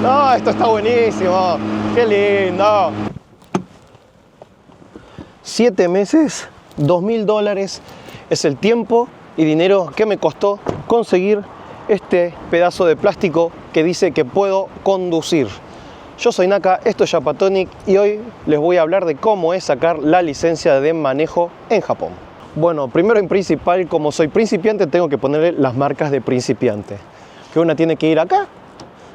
No, esto está buenísimo. Qué lindo. 7 meses, $2000 es el tiempo y dinero que me costó conseguir este pedazo de plástico que dice que puedo conducir. Yo soy Naka, esto es Japatonic y hoy les voy a hablar de cómo es sacar la licencia de manejo en Japón. Bueno, primero en principal, como soy principiante, tengo que ponerle las marcas de principiante. Que una tiene que ir acá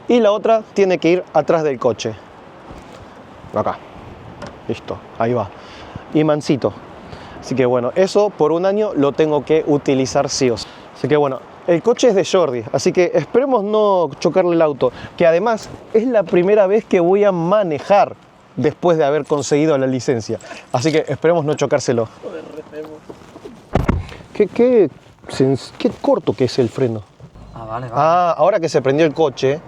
y la otra tiene que ir atrás del coche. Acá. Listo, ahí va. Y mansito. Así que bueno, eso por un año lo tengo que utilizar sí o sí. Así que bueno, el coche es de Jordi, así que esperemos no chocarle el auto. Que además es la primera vez que voy a manejar después de haber conseguido la licencia. Así que esperemos no chocárselo. Qué corto que es el freno. Ah, vale. Ah, ahora que se prendió el coche.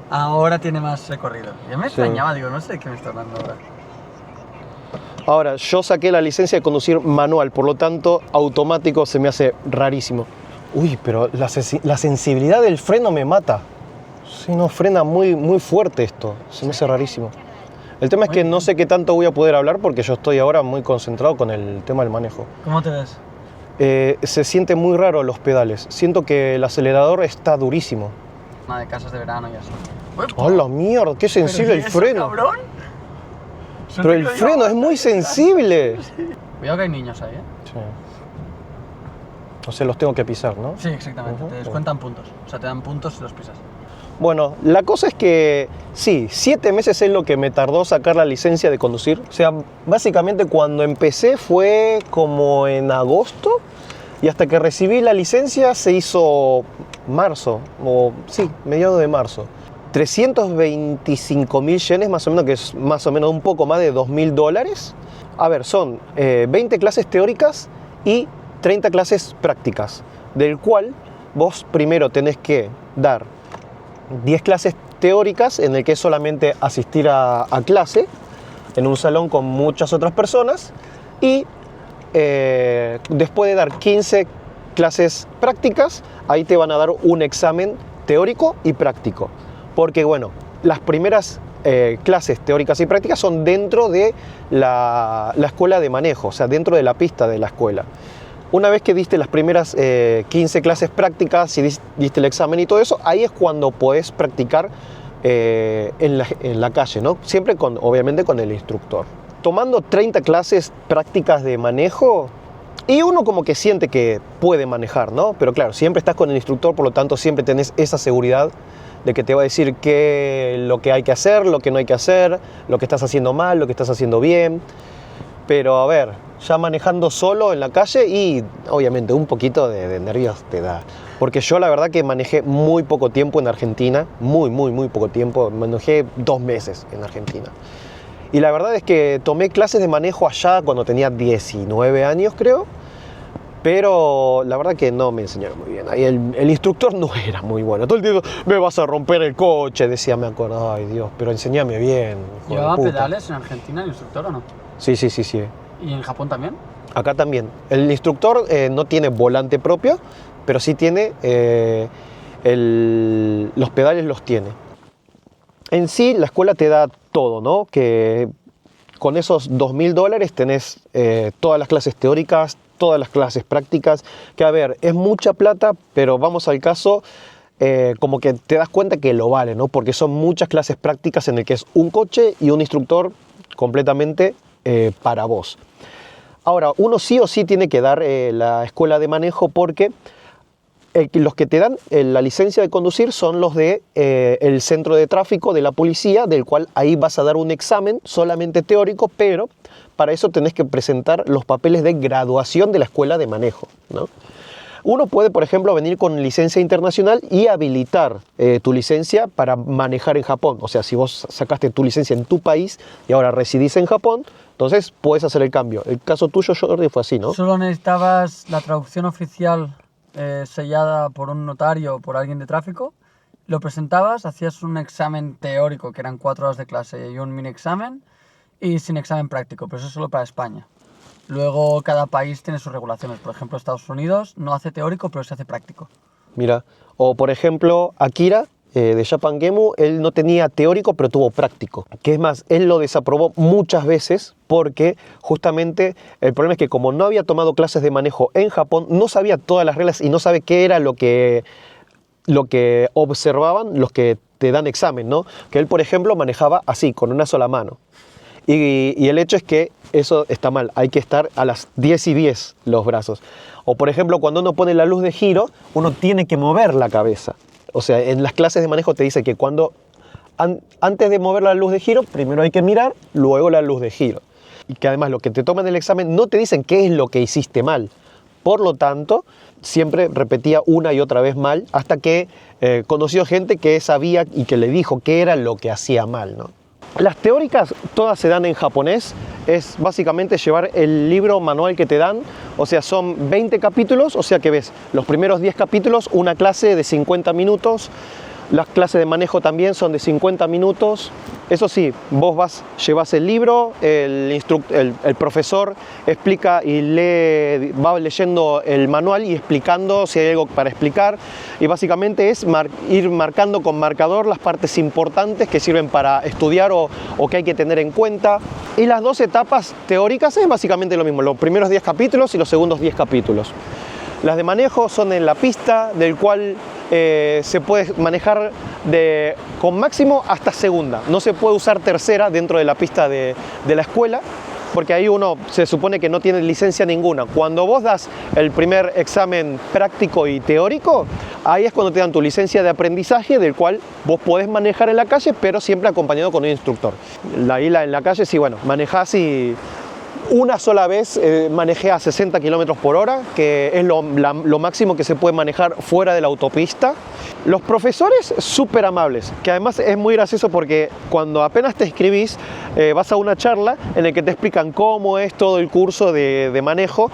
Ahora tiene más recorrido. Ya me extrañaba, digo, no sé de qué me está hablando ahora. Ahora, yo saqué la licencia de conducir manual, por lo tanto, automático se me hace rarísimo. Uy, pero la sensibilidad del freno me mata. Sí, no, frena muy fuerte esto. Se me hace rarísimo. El tema es que no sé qué tanto voy a poder hablar porque yo estoy ahora muy concentrado con el tema del manejo. ¿Cómo te ves? Se siente muy raro los pedales. Siento que el acelerador está durísimo. Una de casas de verano y así. ¡Hola, mierda! ¡Qué sensible el freno! Cabrón? Pero el freno es muy sensible. Cuidado que hay niños ahí, ¿eh? Sí. O sea, los tengo que pisar, ¿no? Sí, exactamente. Te descuentan puntos. O sea, te dan puntos si los pisas. Bueno, la cosa es que sí, 7 meses es lo que me tardó sacar la licencia de conducir. O sea, básicamente cuando empecé fue como en agosto y hasta que recibí la licencia se hizo marzo, o sí, mediados de marzo. 325.000 yenes más o menos, que es más o menos un poco más de $2000. A ver, son 20 clases teóricas y 30 clases prácticas, del cual vos primero tenés que dar 10 clases teóricas en el que es solamente asistir a clase en un salón con muchas otras personas y después de dar 15 clases prácticas, ahí te van a dar un examen teórico y práctico. Porque bueno, las primeras clases teóricas y prácticas son dentro de la escuela de manejo, o sea, dentro de la pista de la escuela. Una vez que diste las primeras 15 clases prácticas y diste el examen y todo eso, ahí es cuando podés practicar en la calle, ¿no? Siempre obviamente con el instructor. Tomando 30 clases prácticas de manejo, y uno como que siente que puede manejar, ¿no? Pero claro, siempre estás con el instructor, por lo tanto siempre tenés esa seguridad de que te va a decir lo que hay que hacer, lo que no hay que hacer, lo que estás haciendo mal, lo que estás haciendo bien. Pero a ver, ya manejando solo en la calle y obviamente un poquito de nervios te da. Porque yo la verdad que manejé muy poco tiempo en Argentina, muy poco tiempo, manejé 2 meses en Argentina. Y la verdad es que tomé clases de manejo allá cuando tenía 19 años creo, pero la verdad que no me enseñaron muy bien. Ahí el instructor no era muy bueno. Todo el tiempo, me vas a romper el coche, decía, me acuerdo, ay Dios, pero enséñame bien. ¿Llevaba pedales en Argentina el instructor o no? Sí. ¿Y en Japón también? Acá también. El instructor no tiene volante propio, pero sí tiene, los pedales los tiene. En sí, la escuela te da todo, ¿no? Que con esos $2000 tenés todas las clases teóricas, todas las clases prácticas, que a ver, es mucha plata, pero vamos al caso, como que te das cuenta que lo vale, ¿no? Porque son muchas clases prácticas en el que es un coche y un instructor completamente para vos. Ahora, uno sí o sí tiene que dar la escuela de manejo porque los que te dan la licencia de conducir son los de el centro de tráfico de la policía, del cual ahí vas a dar un examen solamente teórico, pero para eso tenés que presentar los papeles de graduación de la escuela de manejo, ¿no? Uno puede, por ejemplo, venir con licencia internacional y habilitar tu licencia para manejar en Japón. O sea, si vos sacaste tu licencia en tu país y ahora residís en Japón, entonces puedes hacer el cambio. El caso tuyo, Jordi, fue así, ¿no? Solo necesitabas la traducción oficial sellada por un notario o por alguien de tráfico. Lo presentabas, hacías un examen teórico, que eran 4 horas de clase y un mini examen, y sin examen práctico, pero eso es solo para España. Luego cada país tiene sus regulaciones. Por ejemplo, Estados Unidos no hace teórico, pero se hace práctico. Mira, o por ejemplo, Akira de Japan Gemu, él no tenía teórico, pero tuvo práctico. Que es más, él lo desaprobó muchas veces porque justamente el problema es que como no había tomado clases de manejo en Japón, no sabía todas las reglas y no sabe qué era lo que observaban los que dan examen, ¿no? Que él, por ejemplo, manejaba así, con una sola mano. Y el hecho es que eso está mal, hay que estar a las 10 y 10 los brazos. O por ejemplo, cuando uno pone la luz de giro, uno tiene que mover la cabeza. O sea, en las clases de manejo te dice que antes de mover la luz de giro, primero hay que mirar, luego la luz de giro. Y que además lo que te toman el examen no te dicen qué es lo que hiciste mal. Por lo tanto, siempre repetía una y otra vez mal hasta que conoció gente que sabía y que le dijo qué era lo que hacía mal, ¿no? Las teóricas todas se dan en japonés, es básicamente llevar el libro manual que te dan, o sea, son 20 capítulos, o sea que ves los primeros 10 capítulos, una clase de 50 minutos, las clases de manejo también son de 50 minutos. Eso sí, vos llevas el libro, el profesor explica y va leyendo el manual y explicando si hay algo para explicar. Y básicamente es ir marcando con marcador las partes importantes que sirven para estudiar o que hay que tener en cuenta. Y las dos etapas teóricas es básicamente lo mismo, los primeros 10 capítulos y los segundos 10 capítulos. Las de manejo son en la pista, del cual se puede manejar con máximo hasta segunda. No se puede usar tercera dentro de la pista de la escuela, porque ahí uno se supone que no tiene licencia ninguna. Cuando vos das el primer examen práctico y teórico, ahí es cuando te dan tu licencia de aprendizaje, del cual vos podés manejar en la calle, pero siempre acompañado con un instructor. Ahí en la calle sí, bueno, manejás y... Una sola vez manejé a 60 km por hora, que es lo máximo que se puede manejar fuera de la autopista. Los profesores súper amables, que además es muy gracioso porque cuando apenas te inscribís vas a una charla en la que te explican cómo es todo el curso de manejo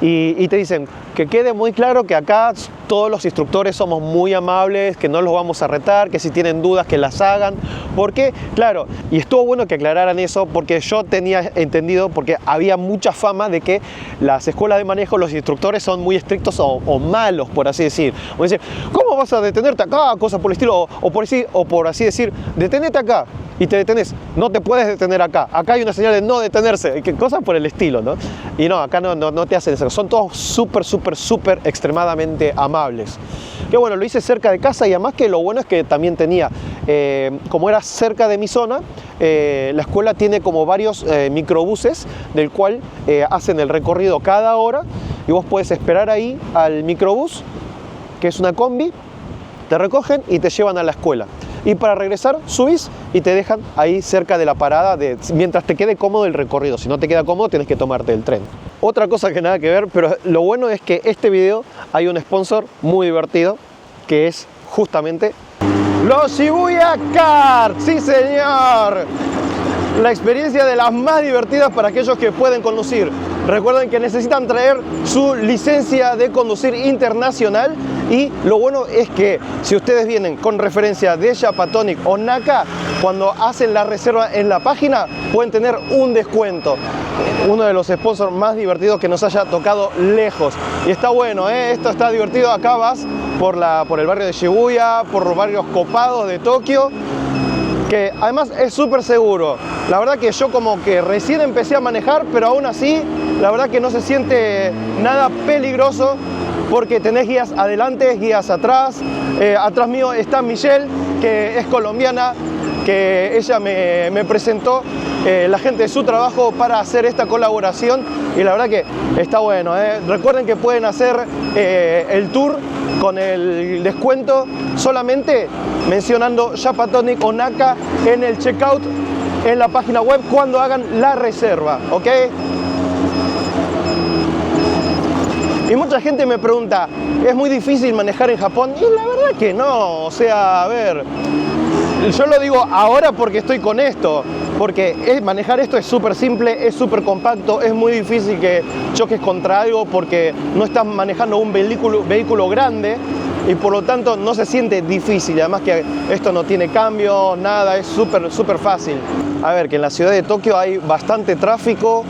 y te dicen que quede muy claro que acá todos los instructores somos muy amables, que no los vamos a retar, que si tienen dudas que las hagan, porque, claro, y estuvo bueno que aclararan eso porque yo tenía entendido, porque había mucha fama de que las escuelas de manejo, los instructores son muy estrictos o malos, por así decir. O decir, ¿cómo vas a detenerte acá? Cosas por el estilo, o por así decir, detenete acá. Y te detenés, no te puedes detener acá, acá hay una señal de no detenerse, cosas por el estilo, ¿no? Y no, acá no te hacen eso, son todos súper extremadamente amables. Que bueno, lo hice cerca de casa y además que lo bueno es que también tenía, como era cerca de mi zona, la escuela tiene como varios microbuses del cual hacen el recorrido cada hora y vos puedes esperar ahí al microbús, que es una combi, te recogen y te llevan a la escuela. Y para regresar subís y te dejan ahí cerca de la parada mientras te quede cómodo el recorrido. Si no te queda cómodo tienes que tomarte el tren. Otra cosa que nada que ver, pero lo bueno es que este video hay un sponsor muy divertido que es justamente los Shibuya Karts. ¡Sí, señor! La experiencia de las más divertidas para aquellos que pueden conducir. Recuerden que necesitan traer su licencia de conducir internacional y lo bueno es que si ustedes vienen con referencia de Japatonic o Naka, cuando hacen la reserva en la página pueden tener un descuento. Uno de los sponsors más divertidos que nos haya tocado lejos. Y está bueno, esto está divertido. Acá vas por el barrio de Shibuya, por los barrios copados de Tokio, que además es súper seguro. La verdad que yo como que recién empecé a manejar, pero aún así, la verdad que no se siente nada peligroso porque tenés guías adelante, guías atrás. Atrás mío está Michelle, que es colombiana, que ella me presentó la gente de su trabajo para hacer esta colaboración y la verdad que está bueno. Recuerden que pueden hacer el tour con el descuento solamente mencionando Japatonic o Naka en el checkout en la página web cuando hagan la reserva, ¿ok? Y mucha gente me pregunta, ¿es muy difícil manejar en Japón? Y la verdad que no, o sea, a ver, yo lo digo ahora porque estoy con esto, porque manejar esto es súper simple, es súper compacto, es muy difícil que choques contra algo porque no estás manejando un vehículo grande y por lo tanto no se siente difícil, además que esto no tiene cambio, nada, es súper fácil. A ver, que en la ciudad de Tokio hay bastante tráfico,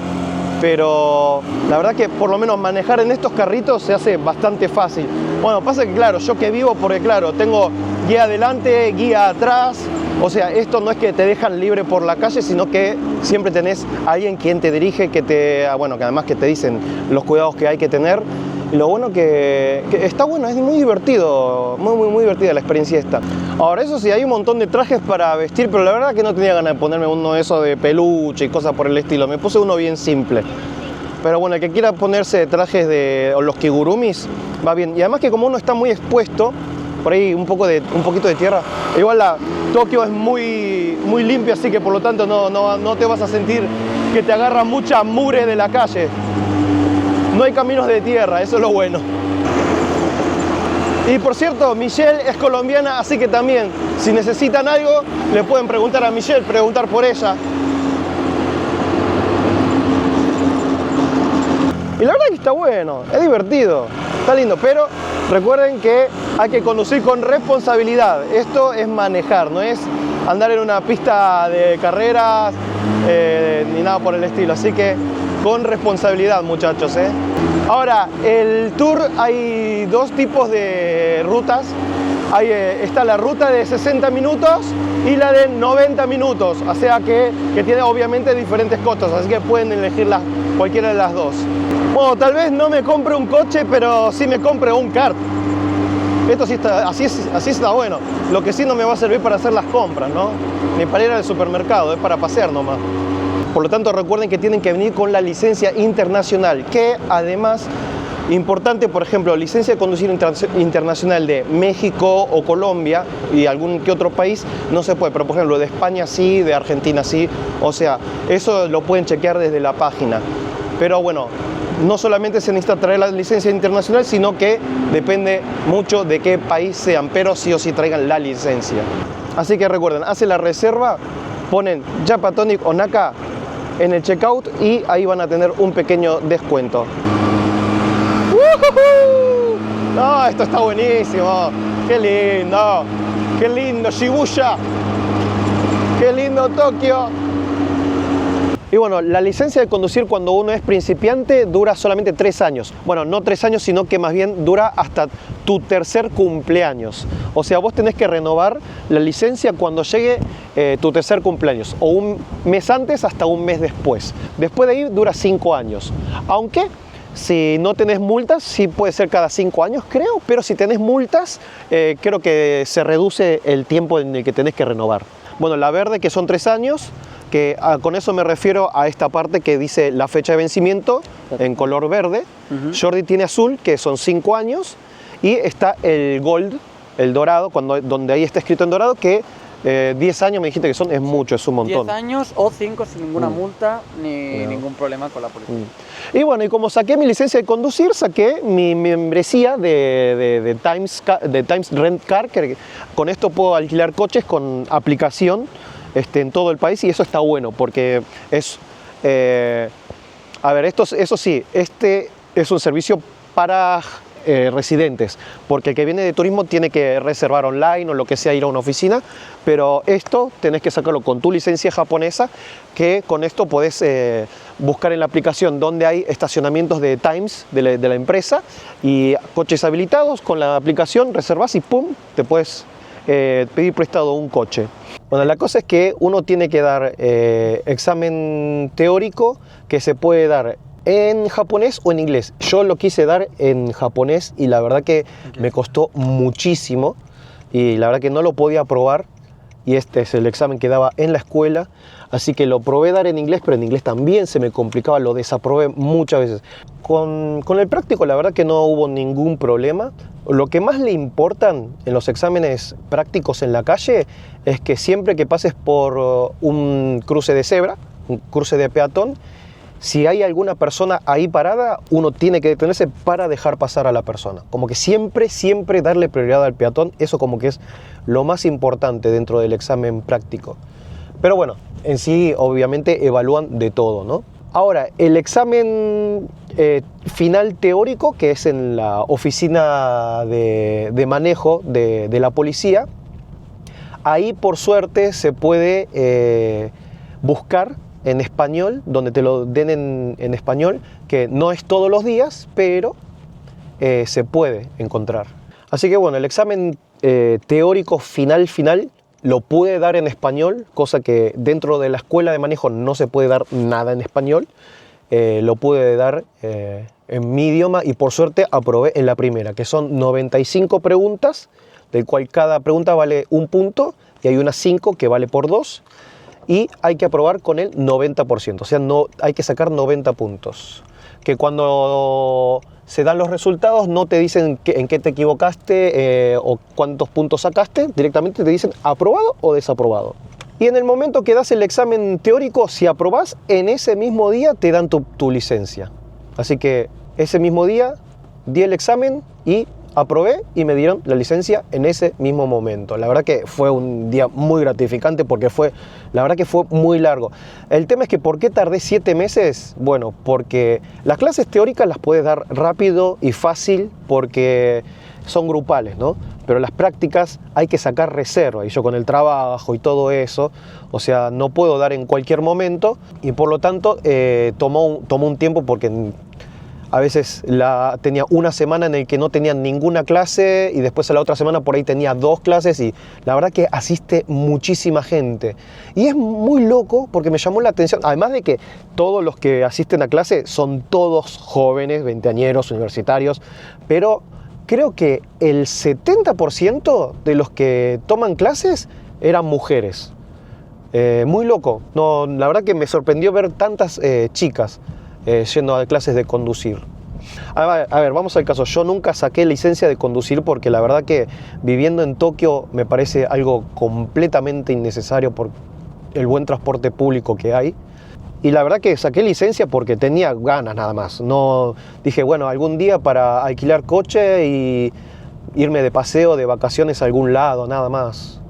pero la verdad que por lo menos manejar en estos carritos se hace bastante fácil. Bueno, pasa que claro, yo que vivo, porque claro, tengo guía adelante, guía atrás, o sea, esto no es que te dejan libre por la calle, sino que siempre tenés a alguien quien te dirige, que además que te dicen los cuidados que hay que tener. Y lo bueno que está bueno, es muy divertido, muy divertida la experiencia esta. Ahora, eso sí, hay un montón de trajes para vestir, pero la verdad que no tenía ganas de ponerme uno de esos de peluche y cosas por el estilo. Me puse uno bien simple. Pero bueno, el que quiera ponerse trajes o los kigurumis, va bien. Y además que como uno está muy expuesto, por ahí un poquito de tierra, igual Tokio es muy limpio, así que por lo tanto no te vas a sentir que te agarra mucha mugre de la calle. No hay caminos de tierra, eso es lo bueno. Y por cierto, Michelle es colombiana, así que también, si necesitan algo, le pueden preguntar a Michelle, preguntar por ella. Y la verdad que está bueno, es divertido, está lindo, pero recuerden que hay que conducir con responsabilidad. Esto es manejar, no es andar en una pista de carreras ni nada por el estilo. Así que con responsabilidad, muchachos. Ahora, el tour hay dos tipos de rutas. Está la ruta de 60 minutos y la de 90 minutos, o sea que tiene obviamente diferentes costos, así que pueden elegir cualquiera de las dos. Bueno, tal vez no me compre un coche, pero sí me compre un kart. Esto sí está, así está bueno. Lo que sí no me va a servir para hacer las compras, ¿no? Ni para ir al supermercado, es para pasear nomás. Por lo tanto, recuerden que tienen que venir con la licencia internacional, que además, importante, por ejemplo, licencia de conducir internacional de México o Colombia y algún que otro país, no se puede, pero por ejemplo de España sí, de Argentina sí, o sea, eso lo pueden chequear desde la página. Pero bueno, no solamente se necesita traer la licencia internacional, sino que depende mucho de qué país sean, pero sí o sí traigan la licencia. Así que recuerden, hacen la reserva, ponen Japatonic o Naka en el checkout y ahí van a tener un pequeño descuento. No, esto está buenísimo. Qué lindo Shibuya, qué lindo Tokio. Y bueno, la licencia de conducir cuando uno es principiante dura solamente 3 años. Bueno, no 3 años, sino que más bien dura hasta tu tercer cumpleaños. O sea, vos tenés que renovar la licencia cuando llegue tu tercer cumpleaños, o un mes antes hasta un mes después. Después de ahí dura 5 años. Aunque si no tenés multas, sí puede ser cada 5 años, creo, pero si tenés multas, creo que se reduce el tiempo en el que tenés que renovar. Bueno, la verde, que son 3 años, que con eso me refiero a esta parte que dice la fecha de vencimiento en color verde. Jordi tiene azul, que son 5 años, y está el gold, el dorado, donde ahí está escrito en dorado, que 10 años me dijiste que es mucho, es un montón. 10 años o 5 sin ninguna multa ni ningún problema con la policía. Y bueno, y como saqué mi licencia de conducir, saqué mi membresía de Times Rent Car, que con esto puedo alquilar coches con aplicación en todo el país, y eso está bueno porque es... a ver, eso sí, este es un servicio para residentes, porque el que viene de turismo tiene que reservar online o lo que sea, ir a una oficina, pero esto tenés que sacarlo con tu licencia japonesa, que con esto podés buscar en la aplicación donde hay estacionamientos de Times de la empresa y coches habilitados. Con la aplicación reservas y pum, te puedes pedir prestado un coche. Bueno, la cosa es que uno tiene que dar examen teórico que se puede dar en japonés o en inglés. Yo lo quise dar en japonés y la verdad que me costó muchísimo y la verdad que no lo podía aprobar, y este es el examen que daba en la escuela, así que lo probé dar en inglés, pero en inglés también se me complicaba, lo desaprobé muchas veces. Con el práctico la verdad que no hubo ningún problema. Lo que más le importan en los exámenes prácticos en la calle es que siempre que pases por un cruce de cebra, un cruce de peatón, si hay alguna persona ahí parada, uno tiene que detenerse para dejar pasar a la persona. Como que siempre darle prioridad al peatón, eso como que es lo más importante dentro del examen práctico. Pero bueno, en sí obviamente evalúan de todo, ¿no? Ahora, el examen final teórico, que es en la oficina de manejo de la policía, ahí por suerte se puede buscar en español, donde te lo den en español, que no es todos los días, pero se puede encontrar. Así que bueno, el examen teórico final lo pude dar en español, cosa que dentro de la escuela de manejo no se puede dar nada en español. Lo pude dar en mi idioma y por suerte aprobé en la primera, que son 95 preguntas, del cual cada pregunta vale 1 punto y hay unas 5 que vale por 2 y hay que aprobar con el 90%, o sea, no, hay que sacar 90 puntos. Que cuando se dan los resultados no te dicen en qué te equivocaste o cuántos puntos sacaste, directamente te dicen aprobado o desaprobado. Y en el momento que das el examen teórico, si aprobás, en ese mismo día te dan tu licencia. Así que ese mismo día di el examen y aprobé y me dieron la licencia en ese mismo momento. La verdad que fue un día muy gratificante porque la verdad que fue muy largo. El tema es que ¿por qué tardé 7 meses? Bueno, porque las clases teóricas las puedes dar rápido y fácil porque son grupales, ¿no? Pero las prácticas hay que sacar reserva y yo con el trabajo y todo eso, o sea, no puedo dar en cualquier momento y por lo tanto tomó un tiempo porque a veces tenía una semana en la que no tenía ninguna clase y después a la otra semana por ahí tenía 2 clases y la verdad que asiste muchísima gente. Y es muy loco porque me llamó la atención, además de que todos los que asisten a clase son todos jóvenes, veinteañeros, universitarios, pero creo que el 70% de los que toman clases eran mujeres. Muy loco. No, la verdad que me sorprendió ver tantas chicas yendo a clases de conducir. A ver, vamos al caso. Yo nunca saqué licencia de conducir porque la verdad que viviendo en Tokio me parece algo completamente innecesario por el buen transporte público que hay. Y la verdad que saqué licencia porque tenía ganas nada más. No dije, bueno, algún día para alquilar coche y irme de paseo, de vacaciones a algún lado, nada más.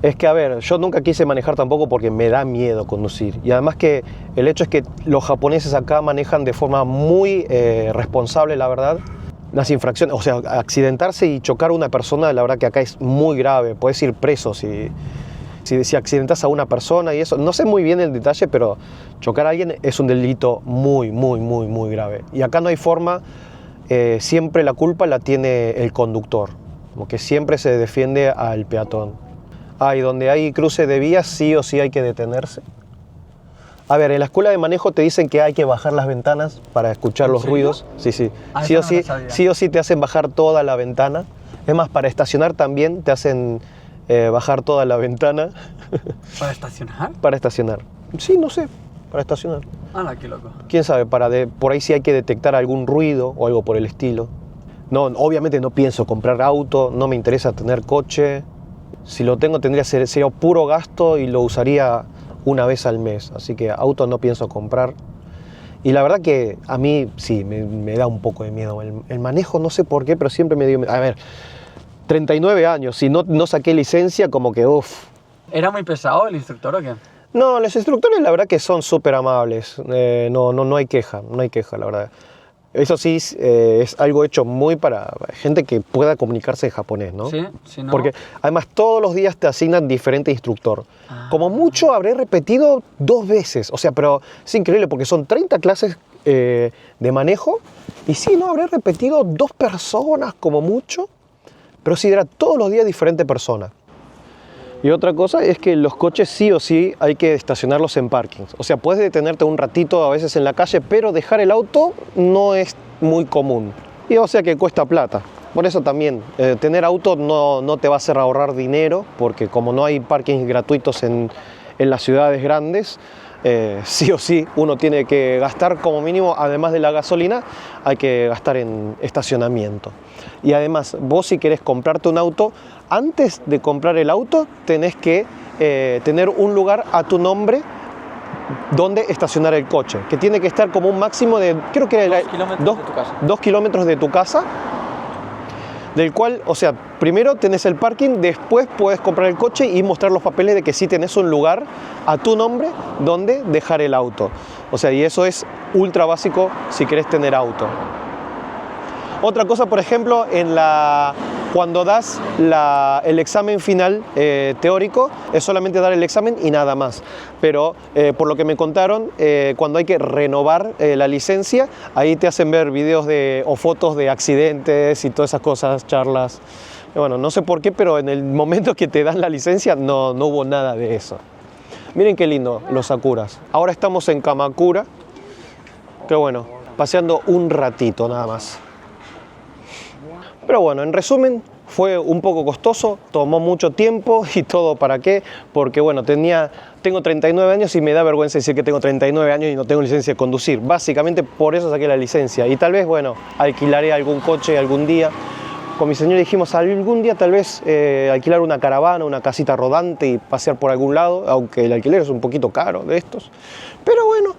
Es que, a ver, yo nunca quise manejar tampoco porque me da miedo conducir. Y además que el hecho es que los japoneses acá manejan de forma muy responsable, la verdad. Las infracciones, o sea, accidentarse y chocar a una persona, la verdad que acá es muy grave. Puedes ir preso si accidentas a una persona y eso. No sé muy bien el detalle, pero chocar a alguien es un delito muy, muy, muy, muy grave. Y acá no hay forma, siempre la culpa la tiene el conductor. Como que siempre se defiende al peatón. Y donde hay cruce de vías sí o sí hay que detenerse. A ver, en la escuela de manejo te dicen que hay que bajar las ventanas para escuchar los ruidos. Sí. Sí o sí te hacen bajar toda la ventana. Es más, para estacionar también te hacen bajar toda la ventana. ¿Para estacionar? Para estacionar. Sí, no sé, para estacionar. Qué loco. Quién sabe, por ahí sí hay que detectar algún ruido o algo por el estilo. No, obviamente no pienso comprar auto, no me interesa tener coche. Si lo tengo sería puro gasto y lo usaría una vez al mes. Así que auto no pienso comprar. Y la verdad que a mí sí, me da un poco de miedo. El manejo no sé por qué, pero siempre me dio miedo. A ver, 39 años, si no saqué licencia, como que uff. ¿Era muy pesado el instructor o qué? No, los instructores la verdad que son súper amables. No hay queja, la verdad. Eso sí, es algo hecho muy para gente que pueda comunicarse en japonés, ¿no? Sí, sí, no. Porque además todos los días te asignan diferente instructor. Como mucho habré repetido 2 veces. O sea, pero es increíble porque son 30 clases de manejo. Y sí, no, habré repetido 2 personas como mucho. Pero sí, era todos los días diferente persona. Y otra cosa es que los coches sí o sí hay que estacionarlos en parkings. O sea, puedes detenerte un ratito a veces en la calle, pero dejar el auto no es muy común. Y o sea que cuesta plata. Por eso también, tener auto no te va a hacer ahorrar dinero, porque como no hay parkings gratuitos en las ciudades grandes, sí o sí uno tiene que gastar como mínimo, además de la gasolina, hay que gastar en estacionamiento. Y además, vos si querés comprarte un auto, antes de comprar el auto tenés que tener un lugar a tu nombre donde estacionar el coche, que tiene que estar como un máximo de, creo que era 2 kilómetros de tu casa, del cual, o sea, primero tenés el parking, después puedes comprar el coche y mostrar los papeles de que sí tenés un lugar a tu nombre donde dejar el auto. O sea, y eso es ultra básico si querés tener auto. Otra cosa, por ejemplo, en la Cuando das el examen final teórico, es solamente dar el examen y nada más. Pero por lo que me contaron, cuando hay que renovar la licencia, ahí te hacen ver videos o fotos de accidentes y todas esas cosas, charlas. Bueno, no sé por qué, pero en el momento que te dan la licencia no hubo nada de eso. Miren qué lindo los sakuras. Ahora estamos en Kamakura, que bueno, paseando un ratito nada más. Pero bueno, en resumen, fue un poco costoso, tomó mucho tiempo y todo para qué, porque bueno, tengo 39 años y me da vergüenza decir que tengo 39 años y no tengo licencia de conducir. Básicamente por eso saqué la licencia y tal vez, bueno, alquilaré algún coche algún día. Con mi señor dijimos algún día tal vez alquilar una caravana, una casita rodante y pasear por algún lado, aunque el alquiler es un poquito caro de estos. Pero bueno,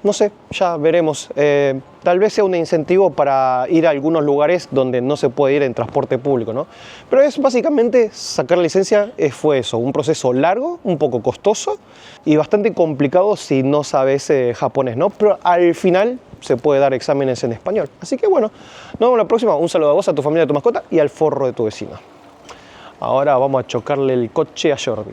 no sé, ya veremos. Tal vez sea un incentivo para ir a algunos lugares donde no se puede ir en transporte público, ¿no? Pero es básicamente sacar la licencia, fue eso, un proceso largo, un poco costoso y bastante complicado si no sabes japonés, ¿no? Pero al final se puede dar exámenes en español. Así que bueno, nos vemos la próxima. Un saludo a vos, a tu familia, a tu mascota y al forro de tu vecino. Ahora vamos a chocarle el coche a Jordi.